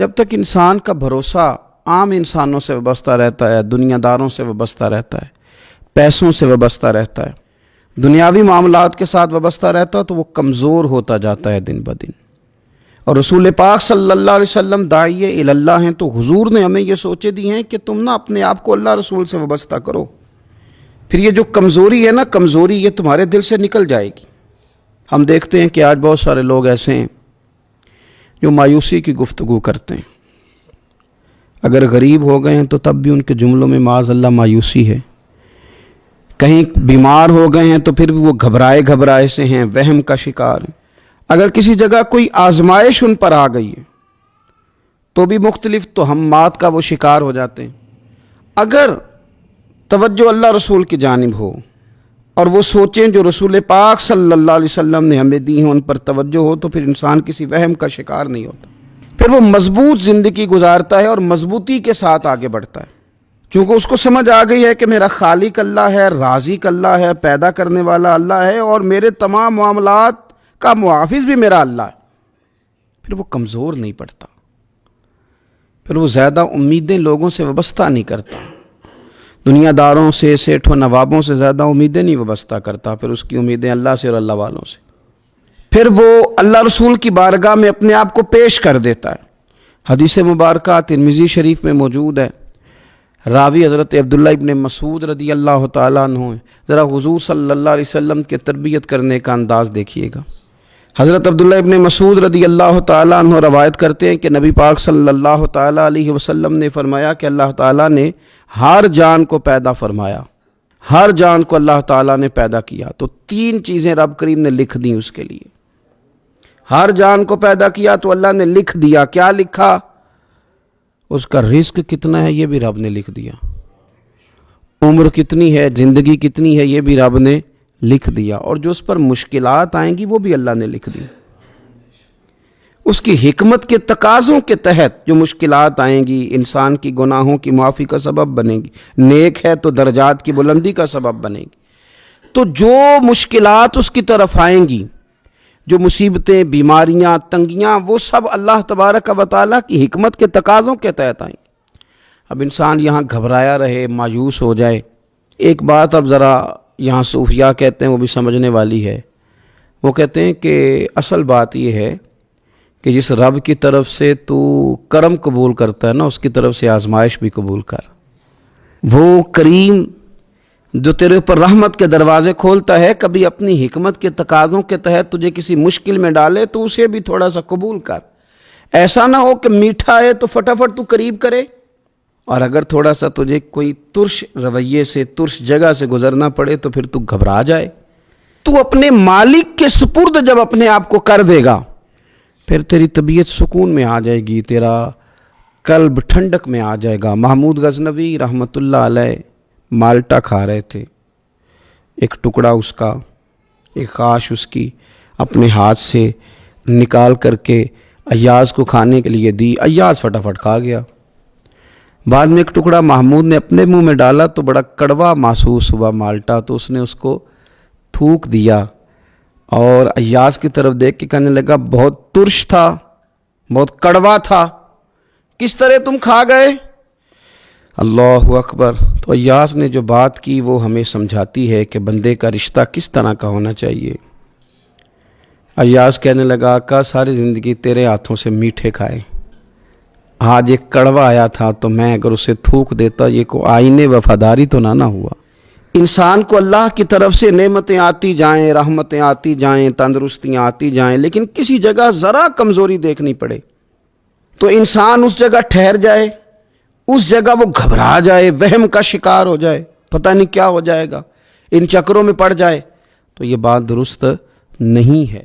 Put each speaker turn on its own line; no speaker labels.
جب تک انسان کا بھروسہ عام انسانوں سے وابستہ رہتا ہے، دنیا داروں سے وابستہ رہتا ہے، پیسوں سے وابستہ رہتا ہے، دنیاوی معاملات کے ساتھ وابستہ رہتا ہے، تو وہ کمزور ہوتا جاتا ہے دن بدن۔ اور رسول پاک صلی اللہ علیہ وسلم داعیہ الی اللہ ہیں، تو حضور نے ہمیں یہ سوچے دی ہیں کہ تم نہ اپنے آپ کو اللہ رسول سے وابستہ کرو، پھر یہ جو کمزوری ہے نا، کمزوری یہ تمہارے دل سے نکل جائے گی۔ ہم دیکھتے ہیں کہ آج بہت سارے لوگ ایسے ہیں جو مایوسی کی گفتگو کرتے ہیں، اگر غریب ہو گئے ہیں تو تب بھی ان کے جملوں میں معاذ اللہ مایوسی ہے، کہیں بیمار ہو گئے ہیں تو پھر بھی وہ گھبرائے سے ہیں، وہم کا شکار ہیں، اگر کسی جگہ کوئی آزمائش ان پر آ گئی ہے تو بھی مختلف توہمات کا وہ شکار ہو جاتے ہیں۔ اگر توجہ اللہ رسول کی جانب ہو اور وہ سوچیں جو رسول پاک صلی اللہ علیہ وسلم نے ہمیں دی ہیں، ان پر توجہ ہو، تو پھر انسان کسی وہم کا شکار نہیں ہوتا، پھر وہ مضبوط زندگی گزارتا ہے اور مضبوطی کے ساتھ آگے بڑھتا ہے، کیونکہ اس کو سمجھ آ گئی ہے کہ میرا خالق اللہ ہے، رازق اللہ ہے، پیدا کرنے والا اللہ ہے، اور میرے تمام معاملات کا محافظ بھی میرا اللہ ہے۔ پھر وہ کمزور نہیں پڑتا، پھر وہ زیادہ امیدیں لوگوں سے وابستہ نہیں کرتا، دنیا داروں سے، سیٹھوں نوابوں سے زیادہ امیدیں نہیں وابستہ کرتا، پھر اس کی امیدیں اللہ سے اور اللہ والوں سے۔ پھر وہ اللہ رسول کی بارگاہ میں اپنے آپ کو پیش کر دیتا ہے۔ حدیث مبارکہ ترمذی شریف میں موجود ہے، راوی حضرت عبداللہ ابن مسعود رضی اللہ تعالیٰ عنہ ہیں۔ ذرا حضور صلی اللہ علیہ وسلم کے تربیت کرنے کا انداز دیکھیے گا۔ حضرت عبداللہ ابن مسعود رضی اللہ تعالیٰ عنہ روایت کرتے ہیں کہ نبی پاک صلی اللہ تعالیٰ علیہ وسلم نے فرمایا کہ اللہ تعالیٰ نے ہر جان کو پیدا فرمایا، ہر جان کو اللہ تعالیٰ نے پیدا کیا، تو 3 چیزیں رب کریم نے لکھ دیں اس کے لیے۔ ہر جان کو پیدا کیا تو اللہ نے لکھ دیا، کیا لکھا؟ اس کا رزق کتنا ہے یہ بھی رب نے لکھ دیا، عمر کتنی ہے، زندگی کتنی ہے یہ بھی رب نے لکھ دیا، اور جو اس پر مشکلات آئیں گی وہ بھی اللہ نے لکھ دی۔ اس کی حکمت کے تقاضوں کے تحت جو مشکلات آئیں گی انسان کی گناہوں کی معافی کا سبب بنے گی، نیک ہے تو درجات کی بلندی کا سبب بنے گی۔ تو جو مشکلات اس کی طرف آئیں گی، جو مصیبتیں، بیماریاں، تنگیاں، وہ سب اللہ تبارک و تعالیٰ کی حکمت کے تقاضوں کے تحت آئیں گی۔ اب انسان یہاں گھبرایا رہے، مایوس ہو جائے۔ ایک بات اب ذرا یہاں صوفیاء کہتے ہیں، وہ بھی سمجھنے والی ہے، وہ کہتے ہیں کہ اصل بات یہ ہے کہ جس رب کی طرف سے تو کرم قبول کرتا ہے نا، اس کی طرف سے آزمائش بھی قبول کر۔ وہ کریم جو تیرے اوپر رحمت کے دروازے کھولتا ہے، کبھی اپنی حکمت کے تقاضوں کے تحت تجھے کسی مشکل میں ڈالے تو اسے بھی تھوڑا سا قبول کر۔ ایسا نہ ہو کہ میٹھا ہے تو فٹافٹ تو قریب کرے، اور اگر تھوڑا سا تجھے کوئی ترش رویے سے، ترش جگہ سے گزرنا پڑے تو پھر تو گھبرا جائے۔ تو اپنے مالک کے سپرد جب اپنے آپ کو کر دے گا، پھر تیری طبیعت سکون میں آ جائے گی، تیرا قلب ٹھنڈک میں آ جائے گا۔ محمود غزنوی رحمۃ اللہ علیہ مالٹا کھا رہے تھے، ایک ٹکڑا اس کا، ایک خاش اس کی اپنے ہاتھ سے نکال کر کے ایاز کو کھانے کے لیے دی، ایاز فٹافٹ کھا گیا۔ بعد میں ایک ٹکڑا محمود نے اپنے منہ میں ڈالا تو بڑا کڑوا محسوس ہوا مالٹا، تو اس نے اس کو تھوک دیا اور ایاز کی طرف دیکھ کے کہنے لگا بہت ترش تھا، بہت کڑوا تھا، کس طرح تم کھا گئے؟ اللہ اکبر۔ تو ایاز نے جو بات کی وہ ہمیں سمجھاتی ہے کہ بندے کا رشتہ کس طرح کا ہونا چاہیے۔ ایاز کہنے لگا آقا ساری زندگی تیرے ہاتھوں سے میٹھے کھائے، آج ایک کڑوا آیا تھا تو میں اگر اسے تھوک دیتا، یہ کو آئینے وفاداری تو نہ ہوا۔ انسان کو اللہ کی طرف سے نعمتیں آتی جائیں، رحمتیں آتی جائیں، تندرستیاں آتی جائیں، لیکن کسی جگہ ذرا کمزوری دیکھنی پڑے تو انسان اس جگہ ٹھہر جائے، اس جگہ وہ گھبرا جائے، وہم کا شکار ہو جائے، پتہ نہیں کیا ہو جائے گا، ان چکروں میں پڑ جائے، تو یہ بات درست نہیں ہے۔